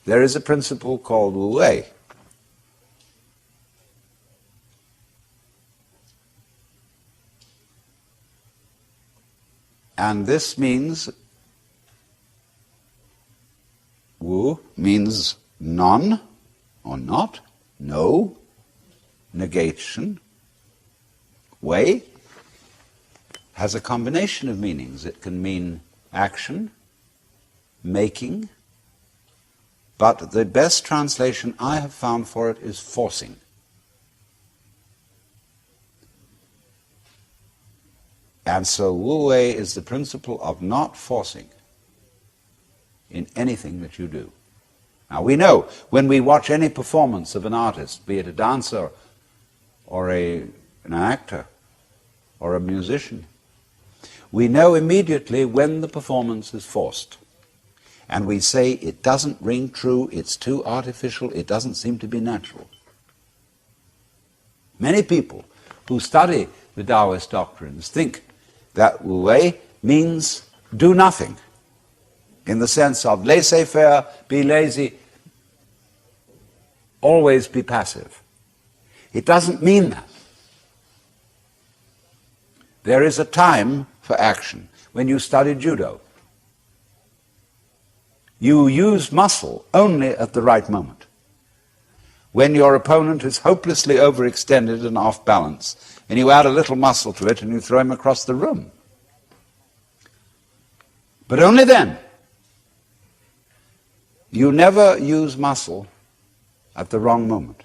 there is a principle called Wu Wei. And this means, Wu means none or not, no, negation. Wei has a combination of meanings. It can mean action, making, but the best translation I have found for it is forcing. And so Wu Wei is the principle of not forcing in anything that you do. Now we know when we watch any performance of an artist, be it a dancer or an actor or a musician, we know immediately when the performance is forced. And we say it doesn't ring true, it's too artificial, it doesn't seem to be natural. Many people who study the Taoist doctrines think that Wu Wei means do nothing, in the sense of laissez-faire, be lazy, always be passive. It doesn't mean that. There is a time for action. When you study judo, you use muscle only at the right moment. When your opponent is hopelessly overextended and off balance, and you add a little muscle to it and you throw him across the room. But only then. You never use muscle at the wrong moment.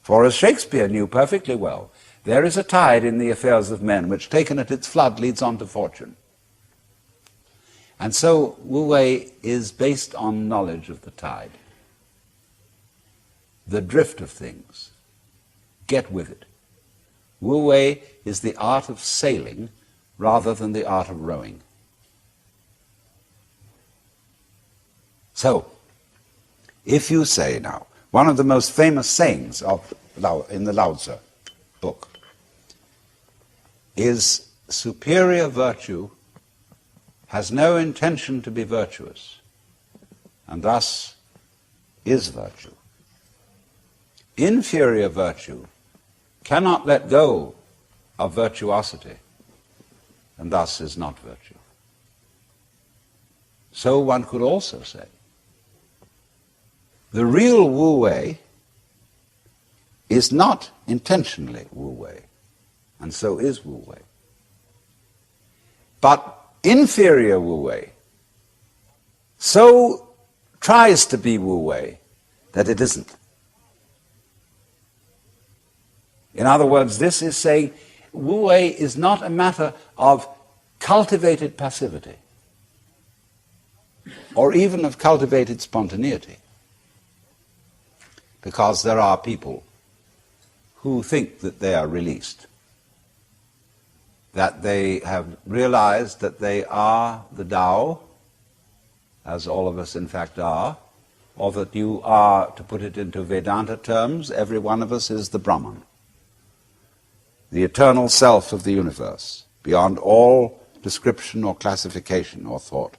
For as Shakespeare knew perfectly well, there is a tide in the affairs of men which, taken at its flood, leads on to fortune. And so Wu Wei is based on knowledge of the tide, the drift of things. Get with it. Wu Wei is the art of sailing rather than the art of rowing. So, if you say now, one of the most famous sayings in the Lao Tzu book is superior virtue has no intention to be virtuous, and thus is virtue. Inferior virtue cannot let go of virtuosity, and thus is not virtue. So one could also say, the real Wu Wei is not intentionally Wu Wei, and so is Wu Wei. But inferior Wu Wei so tries to be Wu Wei that it isn't. In other words, this is saying Wu Wei is not a matter of cultivated passivity or even of cultivated spontaneity, because there are people who think that they are released, that they have realized that they are the Tao, as all of us in fact are, or that you are, to put it into Vedanta terms, every one of us is the Brahman, the eternal self of the universe, beyond all description or classification or thought.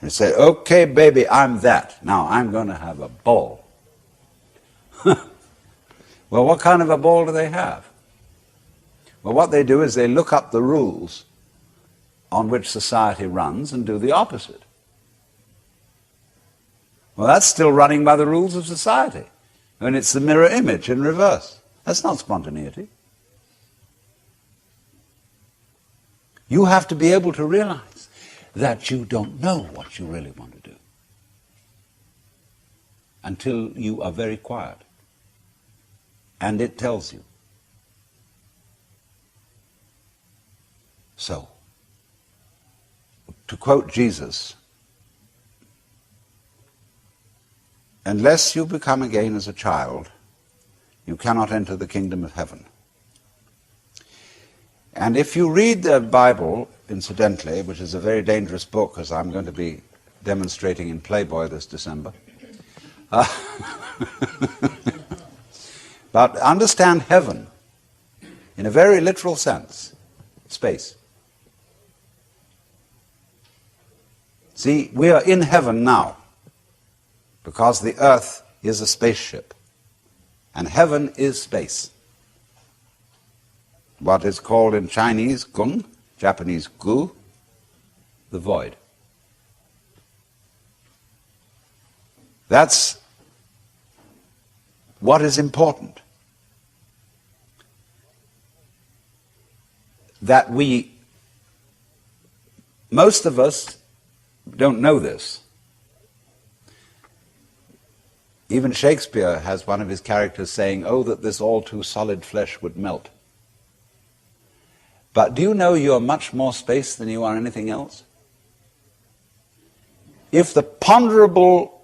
And you say, okay, baby, I'm that. Now I'm going to have a ball. Well, what kind of a ball do they have? Well, what they do is they look up the rules on which society runs and do the opposite. Well, that's still running by the rules of society. And it's the mirror image in reverse. That's not spontaneity. You have to be able to realize that you don't know what you really want to do until you are very quiet. And it tells you. So, to quote Jesus, unless you become again as a child, you cannot enter the kingdom of heaven. And if you read the Bible, incidentally, which is a very dangerous book, as I'm going to be demonstrating in Playboy this December, but understand heaven in a very literal sense, space. See, we are in heaven now. because the earth is a spaceship, and heaven is space. What is called in Chinese gung, Japanese gu, the void. That's what is important. That most of us don't know this. Even Shakespeare has one of his characters saying, "Oh, that this all too solid flesh would melt." But do you know you are much more space than you are anything else? If the ponderable,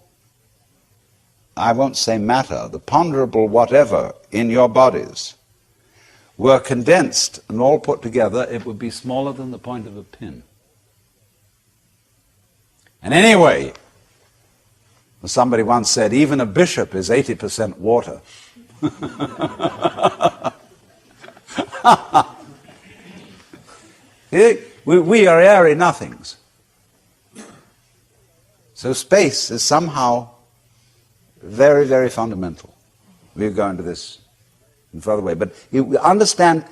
I won't say matter, the ponderable whatever in your bodies were condensed and all put together, it would be smaller than the point of a pin. And anyway, somebody once said, even a bishop is 80% water. We are airy nothings. So space is somehow very, very fundamental. We'll go into this in further way. But you understand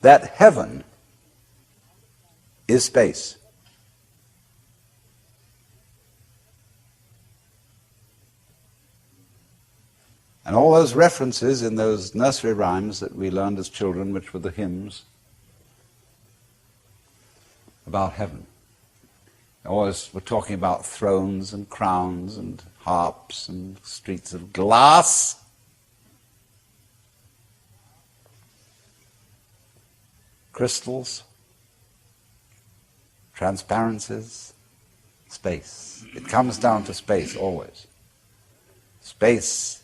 that heaven is space. And all those references in those nursery rhymes that we learned as children, which were the hymns about heaven. Always we're talking about thrones and crowns and harps and streets of glass. Crystals, transparencies, space. It comes down to space always. Space,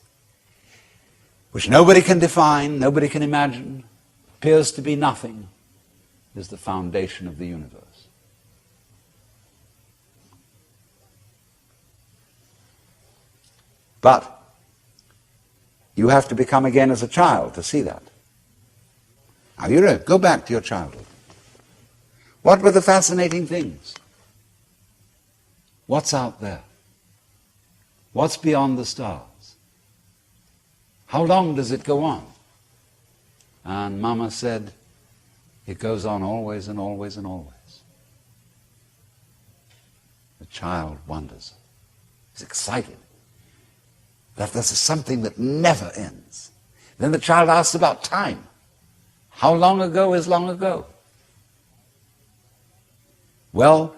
which nobody can define, nobody can imagine, appears to be nothing, is the foundation of the universe. But you have to become again as a child to see that. Now you go back to your childhood. What were the fascinating things? What's out there? What's beyond the stars? How long does it go on? And Mama said, it goes on always and always and always. The child wonders. He's excited that this is something that never ends. Then the child asks about time. How long ago is long ago? Well,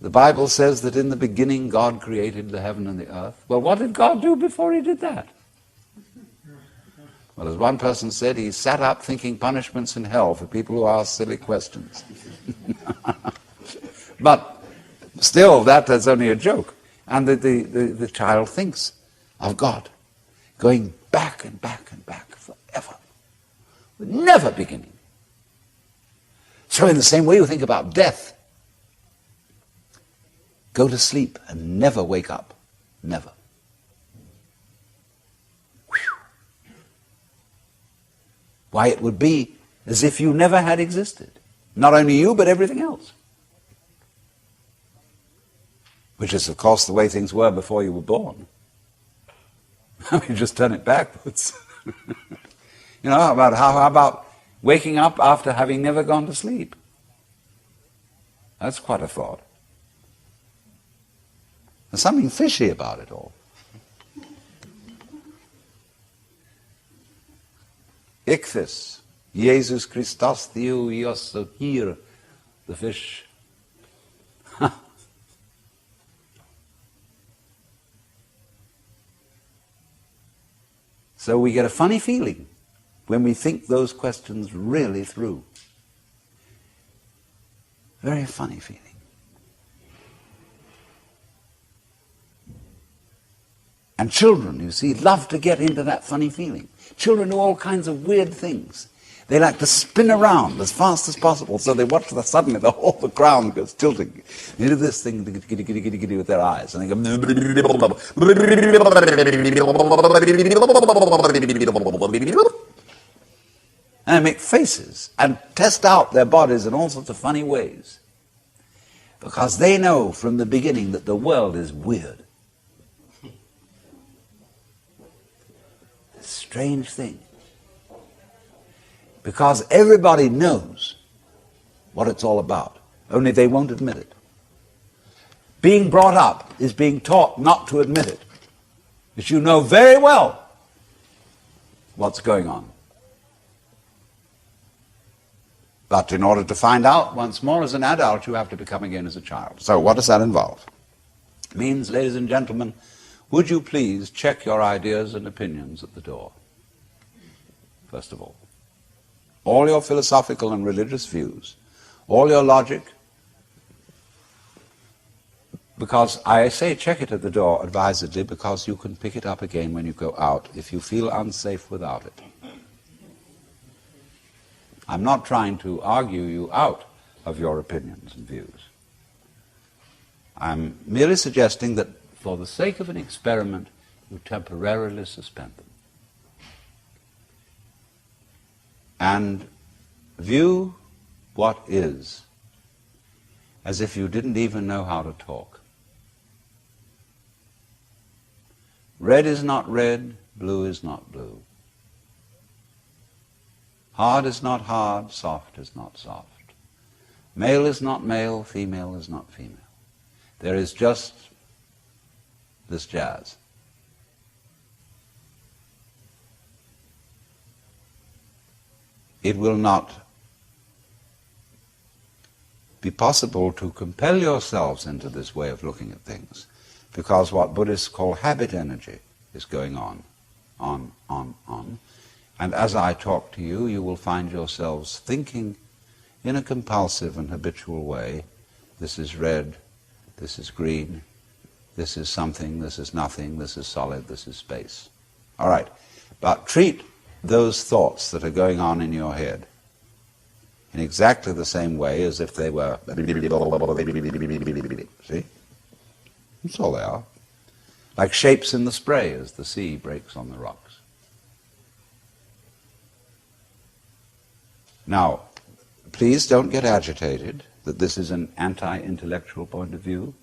the Bible says that in the beginning God created the heaven and the earth. Well, what did God do before he did that? Well, as one person said, he sat up thinking punishments in hell for people who ask silly questions. But still, that is only a joke. And the child thinks of God going back and back and back forever, with never beginning. So in the same way you think about death. Go to sleep and never wake up. Never. Why, it would be as if you never had existed. Not only you, but everything else. Which is, of course, the way things were before you were born. You just turn it backwards. How about waking up after having never gone to sleep? That's quite a thought. There's something fishy about it all. Ichthys, Jesus Christus Theo Ios, here, the fish. So we get a funny feeling when we think those questions really through. Very funny feeling. And children, you see, love to get into that funny feeling. Children do all kinds of weird things. They like to spin around as fast as possible, so they watch suddenly the whole ground goes tilting. They do this thing with their eyes, and they go, and they make faces and test out their bodies in all sorts of funny ways, because they know from the beginning that the world is weird. strange thing. Because everybody knows what it's all about, only they won't admit it. Being brought up is being taught not to admit it, because you know very well what's going on. But in order to find out once more as an adult, you have to become again as a child. So what does that involve? It means, ladies and gentlemen, would you please check your ideas and opinions at the door, first of all. All your philosophical and religious views, all your logic, because I say check it at the door advisedly, because you can pick it up again when you go out if you feel unsafe without it. I'm not trying to argue you out of your opinions and views. I'm merely suggesting that for the sake of an experiment, you temporarily suspend them. And view what is as if you didn't even know how to talk. Red is not red, blue is not blue. Hard is not hard, soft is not soft. Male is not male, female is not female. There is just this jazz. It will not be possible to compel yourselves into this way of looking at things, because what Buddhists call habit energy is going on. And as I talk to you, you will find yourselves thinking in a compulsive and habitual way, this is red, this is green, this is something, this is nothing, this is solid, this is space. All right, but treat those thoughts that are going on in your head in exactly the same way as if they were, see? That's all they are. Like shapes in the spray as the sea breaks on the rocks. Now, please don't get agitated that this is an anti-intellectual point of view,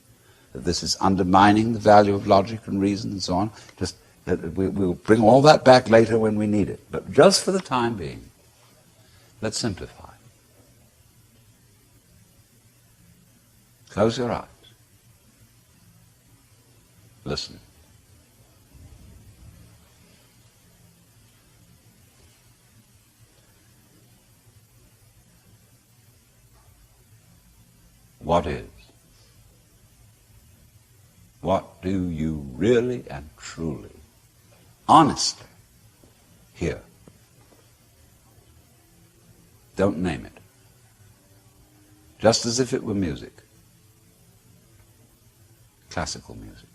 that this is undermining the value of logic and reason and so on. Just that we'll bring all that back later when we need it. But just for the time being, let's simplify. Close your eyes. Listen. What is? What do you really and truly, honestly, hear? Don't name it. Just as if it were music. Classical music.